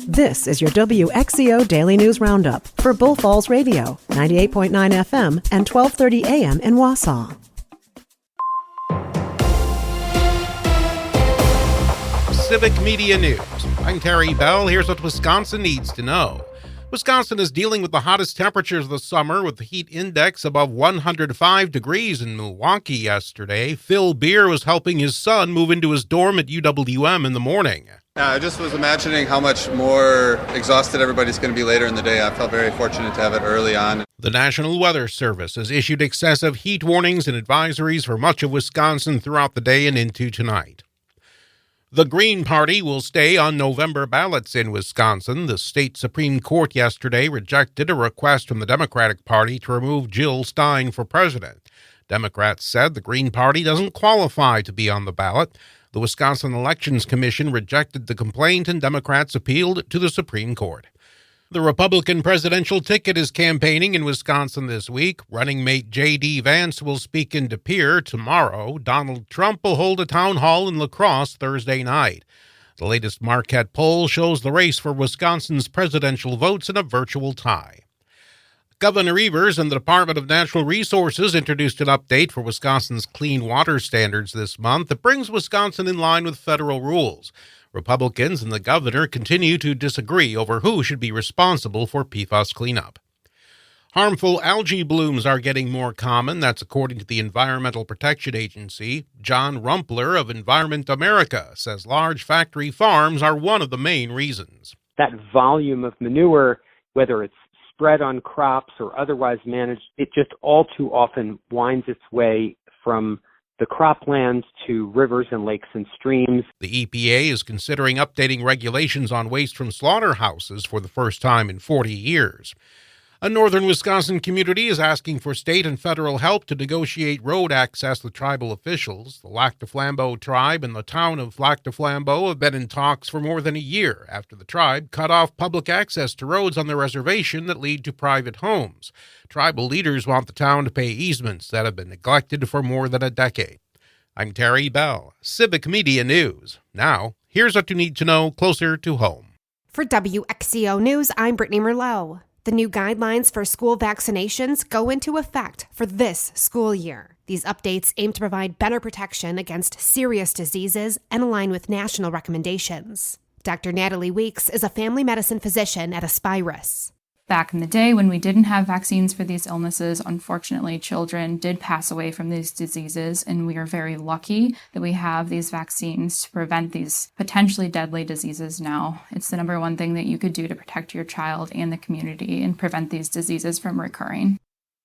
This is your WXCO Daily News Roundup for Bull Falls Radio, 98.9 FM and 1230 AM in Wausau. Civic Media News. I'm Terry Bell. Here's what Wisconsin needs to know. Wisconsin is dealing with the hottest temperatures of the summer with the heat index above 105 degrees in Milwaukee yesterday. Phil Beer was helping his son move into his dorm at UWM in the morning. I just was imagining how much more exhausted everybody's going to be later in the day. I felt very fortunate to have it early on. The National Weather Service has issued excessive heat warnings and advisories for much of Wisconsin throughout the day and into tonight. The Green Party will stay on November ballots in Wisconsin. The state Supreme Court yesterday rejected a request from the Democratic Party to remove Jill Stein for president. Democrats said the Green Party doesn't qualify to be on the ballot. The Wisconsin Elections Commission rejected the complaint, and Democrats appealed to the Supreme Court. The Republican presidential ticket is campaigning in Wisconsin this week. Running mate J.D. Vance will speak in De Pere tomorrow. Donald Trump will hold a town hall in La Crosse Thursday night. The latest Marquette poll shows the race for Wisconsin's presidential votes in a virtual tie. Governor Evers and the Department of Natural Resources introduced an update for Wisconsin's clean water standards this month that brings Wisconsin in line with federal rules. Republicans and the governor continue to disagree over who should be responsible for PFAS cleanup. Harmful algae blooms are getting more common. That's according to the Environmental Protection Agency. John Rumpler of Environment America says large factory farms are one of the main reasons. That volume of manure, whether it's spread on crops or otherwise managed, it just all too often winds its way from the croplands to rivers and lakes and streams. The EPA is considering updating regulations on waste from slaughterhouses for the first time in 40 years. A northern Wisconsin community is asking for state and federal help to negotiate road access with tribal officials. The Lac du Flambeau tribe and the town of Lac du Flambeau have been in talks for more than a year after the tribe cut off public access to roads on their reservation that lead to private homes. Tribal leaders want the town to pay easements that have been neglected for more than a decade. I'm Terry Bell, Civic Media News. Now, here's what you need to know closer to home. For WXCO News, I'm Brittany Merlot. The new guidelines for school vaccinations go into effect for this school year. These updates aim to provide better protection against serious diseases and align with national recommendations. Dr. Natalie Weeks is a family medicine physician at Aspirus. Back in the day when we didn't have vaccines for these illnesses, unfortunately, children did pass away from these diseases, and we are very lucky that we have these vaccines to prevent these potentially deadly diseases now. It's the number one thing that you could do to protect your child and the community and prevent these diseases from recurring.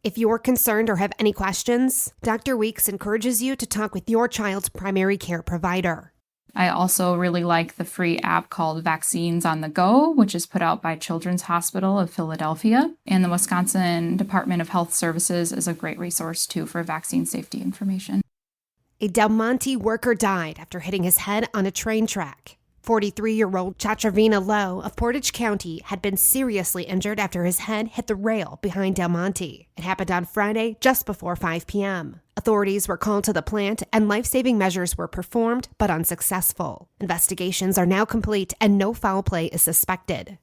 If you're concerned or have any questions, Dr. Weeks encourages you to talk with your child's primary care provider. I also really like the free app called Vaccines on the Go, which is put out by Children's Hospital of Philadelphia. And the Wisconsin Department of Health Services is a great resource, too, for vaccine safety information. A Del Monte worker died after hitting his head on a train track. 43-year-old Chatravina Lowe of Portage County had been seriously injured after his head hit the rail behind Del Monte. It happened on Friday just before 5 p.m. Authorities were called to the plant and life-saving measures were performed but unsuccessful. Investigations are now complete and no foul play is suspected.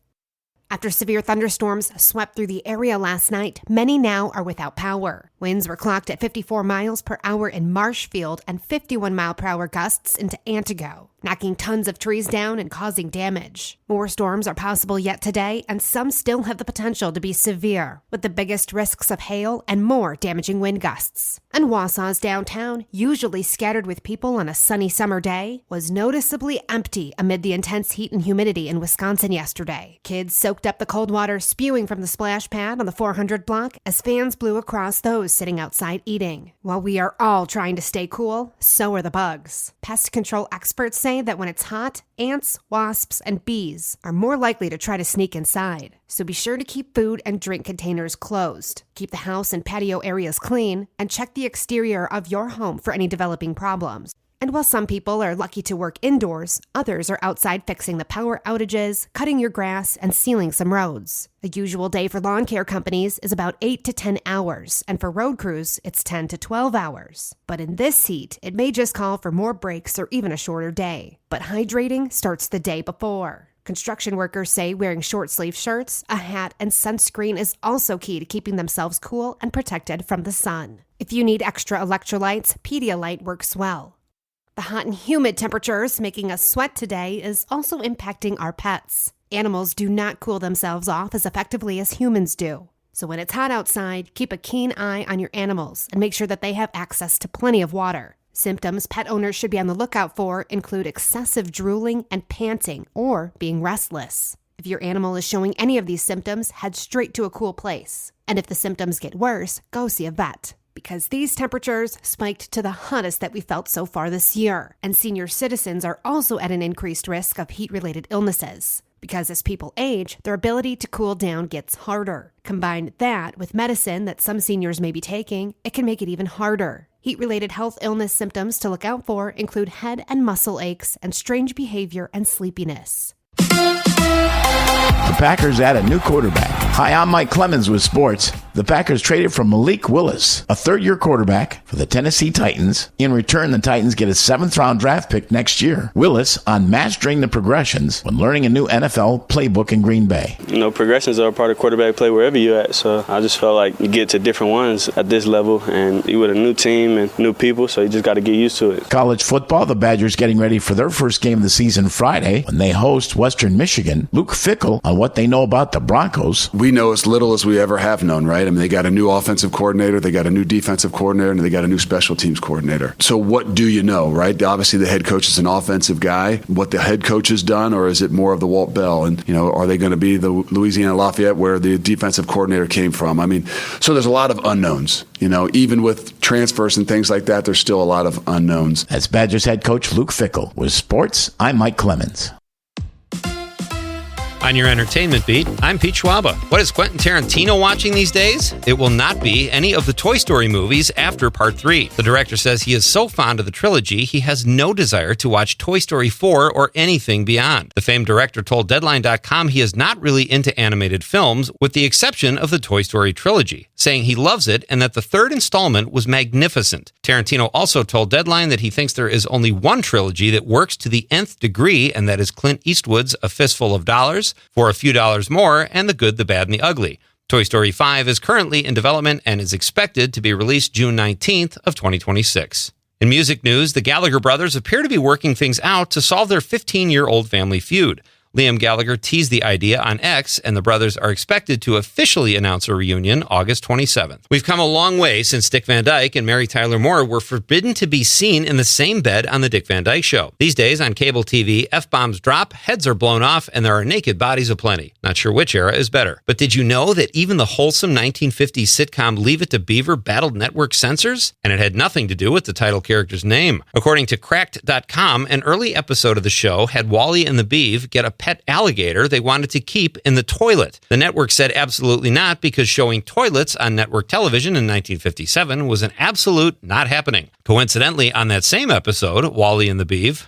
After severe thunderstorms swept through the area last night, many now are without power. Winds were clocked at 54 miles per hour in Marshfield and 51-mile-per-hour gusts into Antigo, knocking tons of trees down and causing damage. More storms are possible yet today, and some still have the potential to be severe, with the biggest risks of hail and more damaging wind gusts. And Wausau's downtown, usually scattered with people on a sunny summer day, was noticeably empty amid the intense heat and humidity in Wisconsin yesterday. Kids soaked up the cold water spewing from the splash pad on the 400 block as fans blew across those sitting outside eating. While we are all trying to stay cool, so are the bugs. Pest control experts say that when it's hot, ants, wasps, and bees are more likely to try to sneak inside. So be sure to keep food and drink containers closed. Keep the house and patio areas clean, and check the exterior of your home for any developing problems. And while some people are lucky to work indoors, others are outside fixing the power outages, cutting your grass, and sealing some roads. A usual day for lawn care companies is about 8 to 10 hours, and for road crews, it's 10 to 12 hours. But in this heat, it may just call for more breaks or even a shorter day. But hydrating starts the day before. Construction workers say wearing short-sleeve shirts, a hat, and sunscreen is also key to keeping themselves cool and protected from the sun. If you need extra electrolytes, Pedialyte works well. The hot and humid temperatures making us sweat today is also impacting our pets. Animals do not cool themselves off as effectively as humans do. So when it's hot outside, keep a keen eye on your animals and make sure that they have access to plenty of water. Symptoms pet owners should be on the lookout for include excessive drooling and panting or being restless. If your animal is showing any of these symptoms, head straight to a cool place. And if the symptoms get worse, go see a vet. Because these temperatures spiked to the hottest that we felt so far this year. And senior citizens are also at an increased risk of heat-related illnesses. Because as people age, their ability to cool down gets harder. Combine that with medicine that some seniors may be taking, it can make it even harder. Heat-related health illness symptoms to look out for include head and muscle aches and strange behavior and sleepiness. The Packers add a new quarterback. Hi, I'm Mike Clemens with sports. The Packers traded for Malik Willis, a third-year quarterback for the Tennessee Titans. In return, the Titans get a 7th-round draft pick next year. Willis on mastering the progressions when learning a new NFL playbook in Green Bay. Progressions are a part of quarterback play wherever you're at, so I just felt like you get to different ones at this level, and you with a new team and new people, so you just got to get used to it. College football, the Badgers getting ready for their first game of the season Friday when they host Western Michigan. Luke Fickell on what they know about the Broncos. We know as little as we ever have known, right? I mean, they got a new offensive coordinator, they got a new defensive coordinator, and they got a new special teams coordinator. So what do you know, right? Obviously, the head coach is an offensive guy. What the head coach has done, or is it more of the Walt Bell? And, are they going to be the Louisiana Lafayette where the defensive coordinator came from? I mean, so there's a lot of unknowns. Even with transfers and things like that, there's still a lot of unknowns. That's Badgers head coach Luke Fickell. With sports, I'm Mike Clemens. On your entertainment beat, I'm Pete Schwaba. What is Quentin Tarantino watching these days? It will not be any of the Toy Story movies after Part 3. The director says he is so fond of the trilogy, he has no desire to watch Toy Story 4 or anything beyond. The famed director told Deadline.com he is not really into animated films, with the exception of the Toy Story trilogy, saying he loves it and that the third installment was magnificent. Tarantino also told Deadline that he thinks there is only one trilogy that works to the nth degree, and that is Clint Eastwood's A Fistful of Dollars, For a Few Dollars More, and The Good, the Bad, and the Ugly. Toy Story 5 is currently in development and is expected to be released June 19th of 2026. In music news, the Gallagher brothers appear to be working things out to solve their 15-year-old family feud. Liam Gallagher teased the idea on X, and the brothers are expected to officially announce a reunion August 27th. We've come a long way since Dick Van Dyke and Mary Tyler Moore were forbidden to be seen in the same bed on The Dick Van Dyke Show. These days on cable TV, F-bombs drop, heads are blown off, and there are naked bodies aplenty. Not sure which era is better. But did you know that even the wholesome 1950s sitcom Leave It to Beaver battled network censors? And it had nothing to do with the title character's name. According to Cracked.com, an early episode of the show had Wally and the Beav get a pet alligator they wanted to keep in the toilet. The network said absolutely not, because showing toilets on network television in 1957 was an absolute not happening. Coincidentally, on that same episode, Wally and the Beav,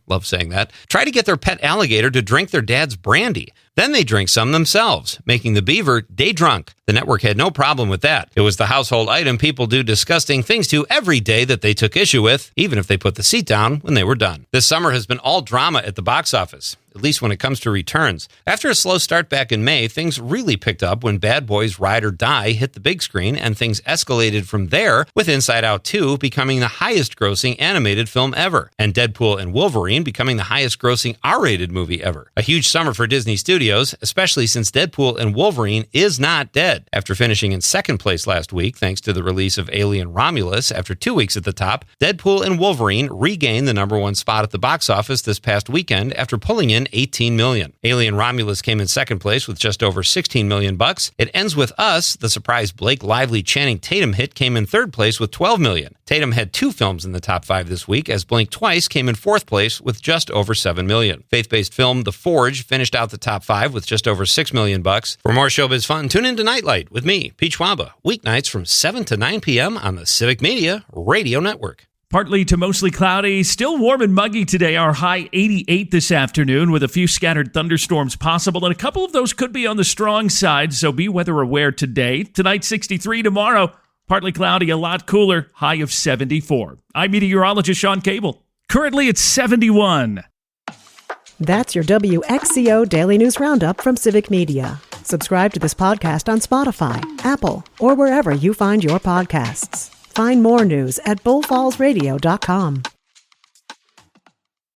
love saying that, try to get their pet alligator to drink their dad's brandy. Then they drink some themselves, making the beaver day drunk. The network had no problem with that. It was the household item people do disgusting things to every day that they took issue with, even if they put the seat down when they were done. This summer has been all drama at the box office, at least when it comes to returns. After a slow start back in May, things really picked up when Bad Boys Ride or Die hit the big screen, and things escalated from there, with Inside Out 2 becoming the highest-grossing animated film ever, and Deadpool and Wolverine becoming the highest-grossing R-rated movie ever. A huge summer for Disney Studios, especially since Deadpool and Wolverine is not dead. After finishing in second place last week, thanks to the release of Alien Romulus after 2 weeks at the top, Deadpool and Wolverine regained the number one spot at the box office this past weekend after pulling in $18 million. Alien Romulus came in second place with just over $16 million. It Ends With Us, the surprise Blake Lively Channing Tatum hit, came in third place with $12 million. Tatum had two films in the top 5 this week, as Blink Twice came in fourth place with just over $7 million. Faith-based film The Forge finished out the top 5 with just over $6 million. For more showbiz fun, tune in to Nightlight with me, Pete Schwaba, weeknights from 7 to 9 p.m. on the Civic Media Radio Network. Partly to mostly cloudy, still warm and muggy today. Our high 88 this afternoon, with a few scattered thunderstorms possible, and a couple of those could be on the strong side, so be weather aware today. Tonight, 63. Tomorrow, partly cloudy, a lot cooler, high of 74. I'm meteorologist Sean Cable. Currently, it's 71. That's your WXCO Daily News Roundup from Civic Media. Subscribe to this podcast on Spotify, Apple, or wherever you find your podcasts. Find more news at bullfallsradio.com.